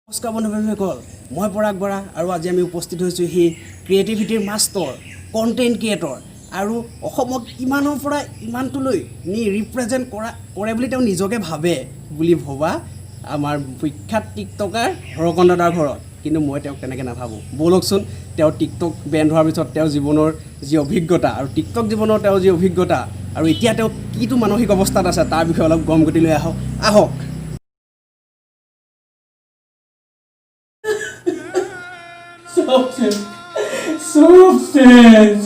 নমস্কাৰ বন্ধুসকল, মই পৰাগ বৰা আৰু আজি আমি উপস্থিত হৈছোঁ সেই ক্ৰিয়েটিভিটিৰ মাষ্টৰ, কণ্টেণ্ট ক্ৰিয়েটৰ আৰু অসমক ইমানৰ পৰা ইমানটোলৈ ৰিপ্ৰেজেণ্ট কৰে বুলি তেওঁ নিজকে ভাবে বুলি ভবা আমাৰ বিখ্যাত টিকটকাৰ হৰকন দাদাৰ ঘৰত। কিন্তু মই তেওঁক তেনেকৈ নাভাবোঁ। ব'লকচোন তেওঁ টিকটক বেণ্ড হোৱাৰ পিছত তেওঁৰ জীৱনৰ যি অভিজ্ঞতা আৰু টিকটক জীৱনৰ তেওঁৰ যি অভিজ্ঞতা আৰু এতিয়া তেওঁ কিটো মানসিক অৱস্থাত আছে তাৰ বিষয়ে অলপ গম গতি লৈ আহক। Substance.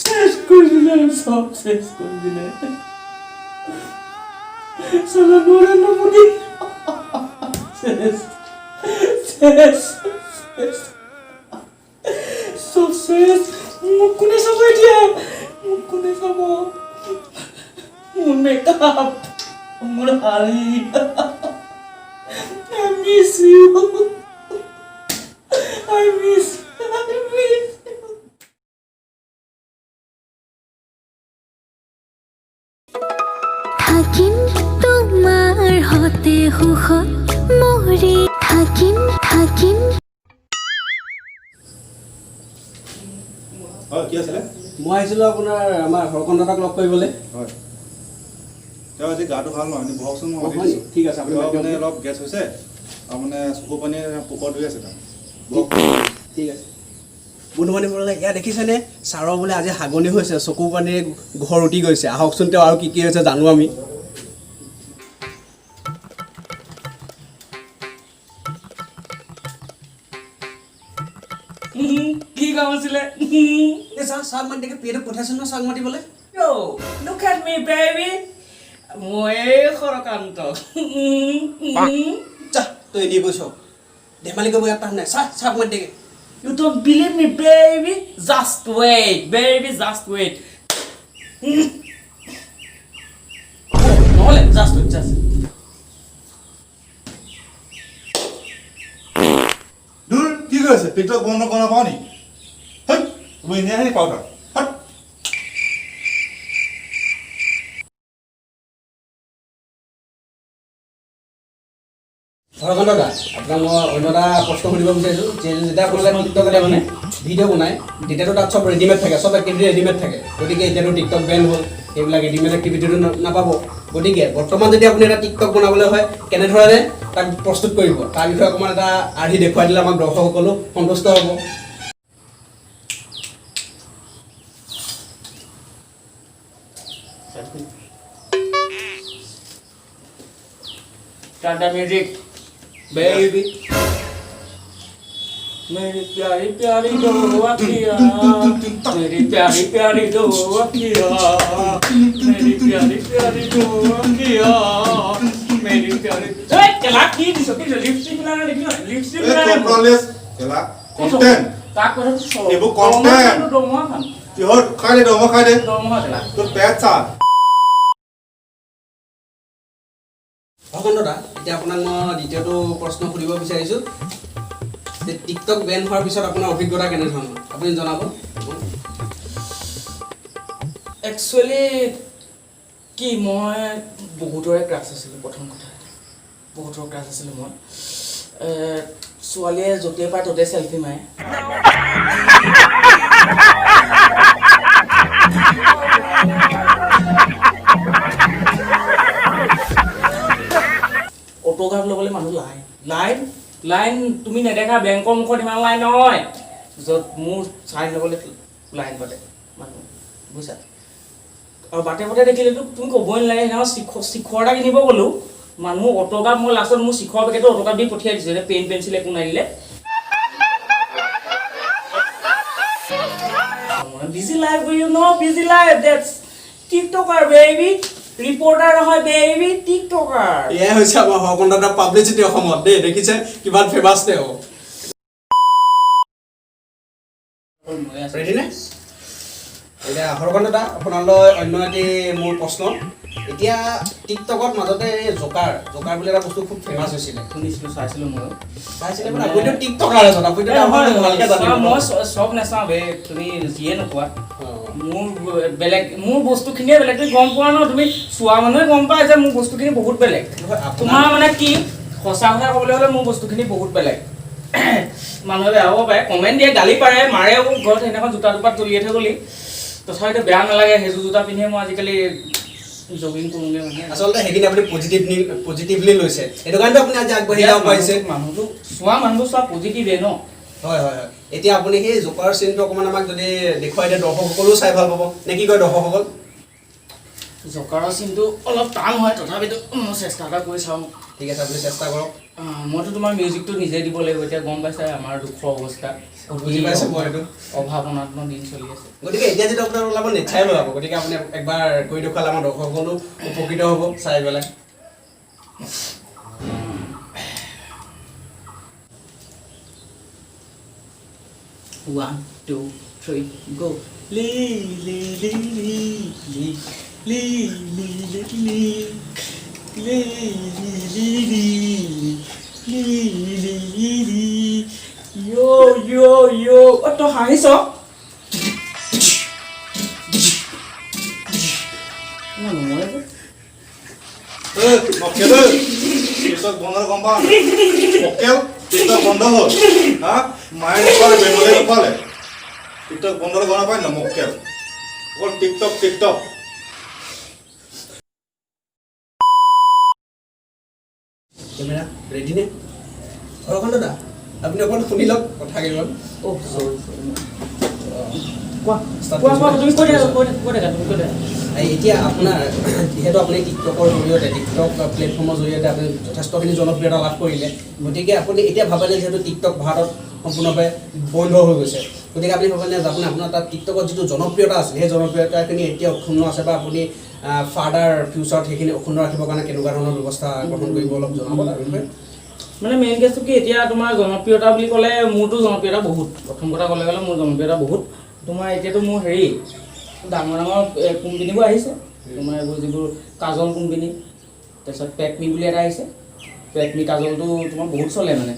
শেষ করে দিলেন, সব শেষ করে দিলেন। সালা নরেন্দ্র মোদী শেষ শেষ শেষ সব শেষ। মুখ কোনে চাব এতিয়া? মুখ কোনে চাব? মোৰ মেকআপ, মোৰ শাৰী। I miss you. I miss you. থাকিম তোমাৰ হতে সুখত মৰি থাকিম কি আছিলে? মই আহিছিলোঁ আপোনাৰ আমাৰ হৰকন দাদাক লগ কৰিবলৈ। হয়, তেওঁ আজি গাটো ভাল নহয়, বহকচোন। মই ঠিক আছে, আপুনি মানে অলপ গেছ হৈছে আৰু মানে চকু পানী পোকৰ ধৰি আছে। ঠিক আছে বন্ধু বান্ধৱীসকলে, এয়া দেখিছেনে? ছাৰৰ বোলে আজি হাগনি হৈছে, চকু পানীৰে ঘৰ উঠি গৈছে। আহকচোন তেওঁ আৰু কি কি হৈছে জানো আমি। কি কাম আছিলে? চাওক মাতি পেটত পঠাইছোঁ ন, চাওক মাতিবলৈ। Yo, look at me, baby. মই সৰকান্ত। তই এনেই কৈছ, ধেমালি কৰিব ইয়াত নাই। চাওক মাতি You don't believe me, baby? Just wait, baby, just wait. নহ'লে just wait, just. দূৰ কি কৰি আছে? টিকটক বন্ধ কৰা নাপাওঁ নি? হেই, তুমি এনেই আহি পাওঁ তাক। হৰকন দাদা, আপোনাক মই অন্য এটা প্ৰশ্ন সুধিব বিচাৰিছোঁ। যেতিয়া আপোনালোকে টিকটকতে মানে ভিডিঅ' বনায়, তেতিয়াতো তাত চব ৰেডিমেড থাকে, চব এক্টিভিটি ৰেডিমেড থাকে। গতিকে এতিয়াতো টিকটক বেণ্ড হ'ল, সেইবিলাক ৰেডিমেড এক্টিভিটিটো নাপাব। গতিকে বৰ্তমান যদি আপুনি এটা টিকটক বনাবলৈ হয়, কেনেধৰণে তাক প্ৰস্তুত কৰিব তাৰ বিষয়ে অকণমান এটা আৰ্হি দেখুৱাই দিলে আমাক দৰ্শকসকলো সন্তুষ্ট হ'ব। Start the music, baby. मेरी प्यारी प्यारी दो अखियाँ, मेरी प्यारी प्यारी दो अखियाँ, मेरी प्यारी प्यारी दो अखियाँ, मेरी प्यारी। ए केला की दिसो की लिपस्टिक लगा देखियो, लिपस्टिक এই लगा। কন্ট্ৰলেছ কেলা কন্টেন্ট তাক কথা সব। এইবোৰ content। দমা খান। কিহৰ খাই দে দম খাই দে দমা কেলা। তোৰ পেট চা। হৰকন দাদা, এতিয়া আপোনাক মই দ্বিতীয়টো প্ৰশ্ন সুধিব বিচাৰিছোঁ যে টিকটক বেণ্ড হোৱাৰ পিছত আপোনাৰ অভিজ্ঞতা কেনেধৰণৰ আপুনি জনাব। একচুৱেলি কি মই বহুতৰে ক্ৰাছ আছিলোঁ। প্ৰথম কথা বহুতৰ ক্ৰাছ আছিলোঁ মই। ছোৱালীয়ে য'তেই পায় ত'তে চেলফি মাৰে। অট'গ্ৰাফ ল'বলৈ মানুহ লাইন লাইন তুমি নেদেখা বেংকৰ মুখত ইমান লাইন নহয়, য'ত মোৰ চাইন ল'বলৈ লাইন পাতে মানুহ, বুজিছা? আৰু বাটে বাটে দেখিলেতো তুমি ক'বই নালাগে। সেইদিনা শিখৰ এটা কিনিব গ'লোঁ, মানুহ অট'গ্ৰাফ। মই লাষ্টত মোৰ শিখৰ পেকেটটো অট'গ্ৰাফ দি পঠিয়াই দিছোঁ, এতিয়া পেন পেঞ্চিল একো নাহিলে। Busy life, you know' busy life, that's tiktoker baby. Reporter নহয় বেবি, টিকটকাৰ। এয়াই হৈছে আমাৰ হৰকন দাদাৰ পাব্লিচিটি অসমত দেই। দেখিছে কিমান ফেমাছ তেওঁ। ৰেডি নে? এতিয়া হৰকন দাদা, আপোনালৈ অন্য এটি মোৰ প্ৰশ্ন। এতিয়া টিকটকত মাজতে জকাৰ বুলি এটা বস্তু খুব ফেমাছ হৈছিলে, শুনিছিলোঁ, চাইছিলোঁ মই। চাইছিলে মানে আপুনিতো টিকটকাৰ এজন, আপুনিতো ভালকৈ জানিব। মই চব নাচাওঁ বে, তুমি যিয়ে নোপোৱা। মোৰ বস্তুখিনিয়ে বেলেগ। তুমি গম পোৱা ন, তুমি চোৱা মানুহে গম পায় যে মোৰ বস্তুখিনি বহুত বেলেগ। তোমাৰ মানে কি সঁচা কথা ক'বলৈ হ'লে মোৰ বস্তুখিনি বহুত বেলেগ মানুহে বেয়া হ'ব পাৰে কমেণ্ট দিয়ে গালি পাৰে মাৰেও ঘৰত সেইদিনাখন জোতা দুপাত জ্বলিয়ে থৈ গ'লি তথাপিতো বেয়া নালাগে সেইযোৰ জোতা পিন্ধিয়ে মই আজিকালি জগিং কৰোঁগৈ মানে আচলতে সেইখিনি আপুনি পজিটিভলি লৈছে সেইটো কাৰণে আপুনি আজি আগবাঢ়ি যাব পাৰিছে মানুহটো চোৱা পজিটিভে ন হয় হয় হয় এতিয়া আপুনি সেই জোকাৰ চিনটো অকণমান আমাক যদি দেখুৱাই দিয়ে দৰ্শকসকলেও চাই ভাল পাব নে কি কয় দৰ্শকসকল জকাৰৰ চিনটো অলপ টান হয় তথাপিতো মই চেষ্টা এটা কৰি চাওঁ ঠিক আছে আপুনি চেষ্টা কৰক মইতো তোমাৰ মিউজিকটো নিজে দিব লাগিব এতিয়া গম পাইছা আমাৰ দুখৰ অৱস্থা বুজি পাইছোঁ মই এইটো অভাৱনাত্মক দিন চলি আছে গতিকে এতিয়া যদি আপোনাৰ ওলাব নিশ্চয় ওলাব গতিকে আপুনি একবাৰ কৰি দেখুৱালে আমাৰ দৰ্শকসকলো উপকৃত হ'ব চাই পেলাই 1, 2, 3, go. Li li li li li li li li li li li li li li li yo yo yo to হাঁহিছ মক্কেল টিকটক বন্ধ গম পাওঁ মক্কেল টিকটক বন্ধ হ'ল হা মায়ে নেপালে বেংগলে নেপালে টিকটক বন্ধ গম নাপায় ন মক্কেল অকল টিকটক কেমেৰা ৰেডি নে অৰকান্ত দা আপুনি অকণ শুনি লওক কথা কেইখন এতিয়া আপোনাৰ যিহেতু আপুনি টিকটকৰ জৰিয়তে টিকটক প্লেটফৰ্মৰ জৰিয়তে আপুনি যথেষ্টখিনি জনপ্ৰিয়তা লাভ কৰিলে গতিকে আপুনি এতিয়া ভাবেনে যিহেতু টিকটক ভাৰতত সম্পূৰ্ণভাৱে বন্ধ হৈ গৈছে গতিকে আপুনি ভাবেনে যে আপোনাৰ তাত টিকটকত যিটো জনপ্ৰিয়তা আছিল সেই জনপ্ৰিয়তাখিনি এতিয়া অক্ষুণ্ণ আছে বা আপুনি ফাৰ্ডাৰ ফিউচাৰত সেইখিনি অক্ষুণ্ণ ৰাখিবৰ কাৰণে কেনেকুৱা ধৰণৰ ব্যৱস্থা গ্ৰহণ কৰিব অলপ জনাব তাৰ বিষয়ে মানে মেইন কেছটো কি এতিয়া তোমাৰ জনপ্ৰিয়তা বুলি ক'লে মোৰতো জনপ্ৰিয়তা বহুত প্ৰথম কথা ক'লে মোৰ জনপ্ৰিয়তা বহুত তোমাৰ এতিয়াতো মোৰ হেৰি ডাঙৰ কোম্পানীবোৰ আহিছে তোমাৰ এইবোৰ যিবোৰ কাজল কোম্পানী তাৰপিছত পেকমি বুলি এটা আহিছে পেকমি কাজলটো তোমাৰ বহুত চলে মানে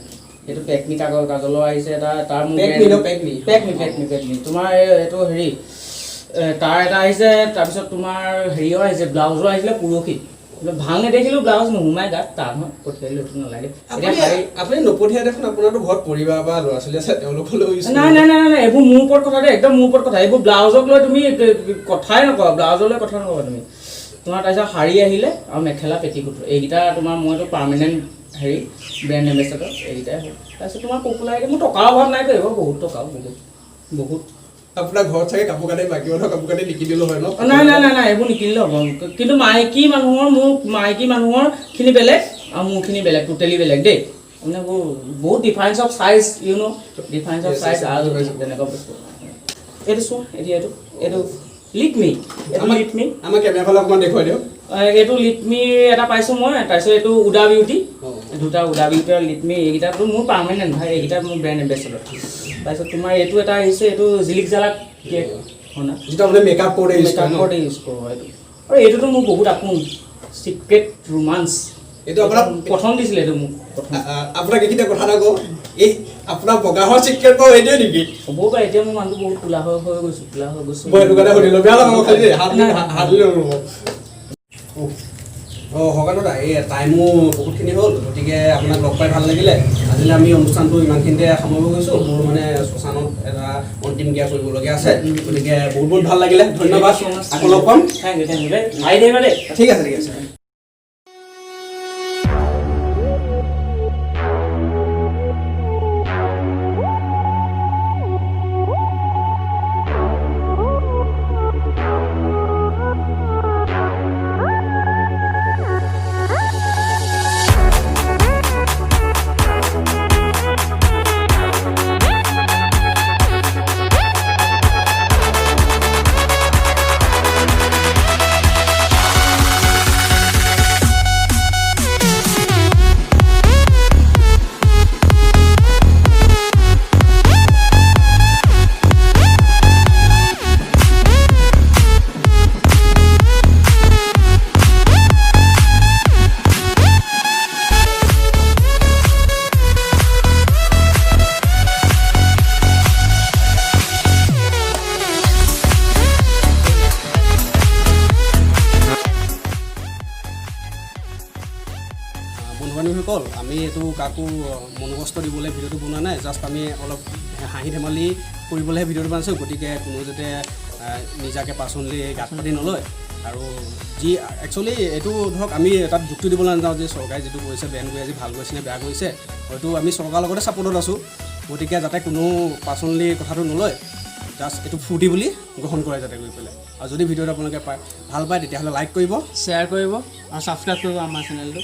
সেইটো পেকমি কাজলৰ আহিছে এটা তাৰ পেকমি তোমাৰ এইটো হেৰি তাৰ এটা আহিছে তাৰপিছত তোমাৰ হেৰিও আহিছে ব্লাউজো আহিছিলে পুৰখীত ভাল নেদেখিলোঁ ব্লাউজ নোসোমাই গাত তাৰ মই পঠিয়াইলোঁ সেইটো নালাগে আপুনি নপঠিয়াই দেখোন আপোনাৰতো ঘৰত পৰিবাৰ বা ল'ৰা ছোৱালী আছে তেওঁলোকলৈ নাই এইবোৰ মোৰ ওপৰত কথা দেই একদম মোৰ ওপৰত কথা এইবোৰ ব্লাউজক লৈ তুমি কথাই নকবা ব্লাউজলৈ কথা নকবা তুমি তোমাৰ তাৰপিছত শাৰী আহিলে আৰু মেখেলা পেটিকোট এইকেইটা তোমাৰ মইতো পাৰ্মানেণ্ট হেৰি ব্ৰেণ্ড এম্বেচাডৰ এইকেইটাই হ'ল তাৰপিছত তোমাৰ পপুলাৰিটি মোৰ টকাৰ অভাৱ নাই কৰিব বহুত টকাও বহুত আপোনাৰ ঘৰত চাগে কাপোৰ কানি বাকী মানুহৰ কাপোৰ কানি লিখি দিলোঁ হয় ন নাই এইবোৰ নিকিনিলে হ'ব কিন্তু মাইকী মানুহৰ খিনি বেলেগ আৰু মোৰখিনি বেলেগ টোটেলি বেলেগ দেই মানে বহুত difference of size difference of size আৰু তেনেকুৱা বস্তু এইটো চোৱা এইটো লিটমি আমাৰ কেমেৰাফালে অকণমান দেখুৱাই দিয়ক এইটো লিটমি এটা পাইছোঁ মই তাৰপিছত এইটো উডা বিউটি দুটা উডা বিউটি আৰু লিটমি এইকেইটাতো মোৰ পাৰ্মানেণ্ট হয় এইকেইটা মোৰ ব্ৰেণ্ড এম্বেচাডৰ তাৰপিছত তোমাৰ এইটো এটা আহিছে এইটো জিলিক জালাক কেক শুনা যিটো আপুনি মেকআপ কৰোঁতে ইউজ কৰোঁ এইটো আৰু এইটোতো মোৰ বহুত আপোন চিক্ৰেট ৰোমাঞ্চ এইটো আপোনাক প্ৰথম দিছিলে এইটো মোক আপোনাক এইকেইটা কথা এটা কওঁ এই আপোনাৰ বগা হোৱাৰ চিক্ৰেট বাৰু এইটোৱে নেকি হ'বও পাৰে এতিয়া মোৰ মানুহটো বহুত কোলা হৈ গৈছোঁ মই সেইটো কাৰণে সুধিলোঁ বেয়া নাপাব খালি দেই হাত দিলে ৰ'ব সকান্ত দা এই টাইমো বহুতখিনি হ'ল গতিকে আপোনাক লগ পাই ভাল লাগিলে আজিলৈ আমি অনুষ্ঠানটো ইমানখিনিতে সামৰিব গৈছোঁ মোৰ মানে শ্মশানত এটা অন্তিম ক্ৰিয়া কৰিবলগীয়া আছে গতিকে বহুত ভাল লাগিলে ধন্যবাদ আকৌ লগ পাম থেংক ইউ দেই ঠিক আছে আমি এইটো কাকো মনোকষ্ট দিবলৈ ভিডিঅ'টো বনোৱা নাই, জাষ্ট আমি অলপ হাঁহি ধেমালি কৰিবলৈহে ভিডিঅ'টো বনাইছোঁ। গতিকে কোনো যাতে নিজাকৈ পাৰ্চনেলি গাত পাতি নলয়। আৰু যি একচুৱেলি এইটো ধৰক আমি তাত যুক্তি দিবলৈ নাযাওঁ যে চৰকাৰে যিটো কৰিছে বেন কৰি আজি ভাল কৰিছে নে বেয়া কৰিছে, হয়তো আমি চৰকাৰৰ লগতে ছাপোৰ্টত আছোঁ। গতিকে যাতে কোনো পাৰ্চনেলি কথাটো নলয়, জাষ্ট এইটো ফূৰ্তি বুলি গ্ৰহণ কৰে যাতে কৰি পেলাই। আৰু যদি ভিডিঅ'টো আপোনালোকে ভাল পায় তেতিয়াহ'লে লাইক কৰিব, শ্বেয়াৰ কৰিব আৰু ছাবস্ক্ৰাইব কৰিব আমাৰ চেনেলটো।